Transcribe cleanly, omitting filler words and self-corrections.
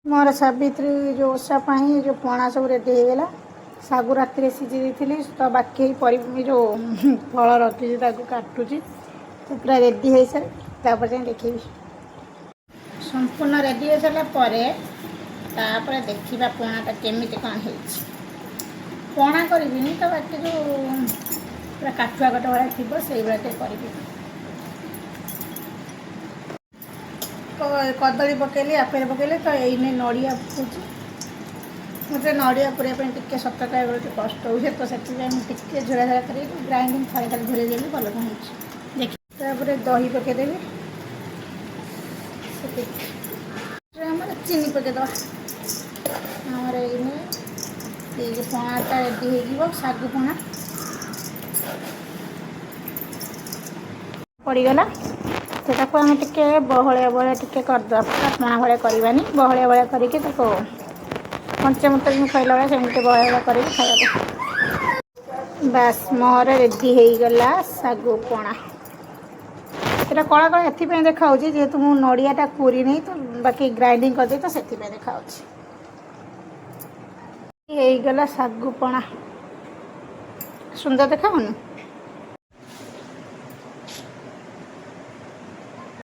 मोर सावित्री जो ओषा जो पणा सब रेडी होगला सागु राति सीझी देती तो बाकी जो फल रखी काटुची तो पूरा रेडी हो सारे देखी संपूर्ण रेडी हो सारापर देखा पणाटा केमी कौन हो पणा करी तो बाकी जो पूरा काठुआ कट भाया थी से करी कदली पकेली आपेल पकेली तो ये नड़िया पकूँ मुझे नड़िया पूरा टे सतर्क कष्ट हुए तो से झोड़ा झोड़ा कर ग्राइंडिंग थोड़े खाली झोल देवी भल कौन देखिए दही पकईदेवी चीनी पकईदे आमर ये पणाटा रेडी हो सागु पणा पड़गला सेटा को आम टे बहलिया बहलिया टे करदे पूरा पणा भाया करवानी बहलिया भाया करके पंचमृत में खैला बेला सेमती बहलिया करके खाया बास मोहर रेडी हो गला सागु पणा ये कला कला एपाई देखा जेहेतु मु नड़ियाटा कोरी नहीं तो बाकी ग्राइंडिंग करदे तो से देखा गला सागु पणा सुंदर देखा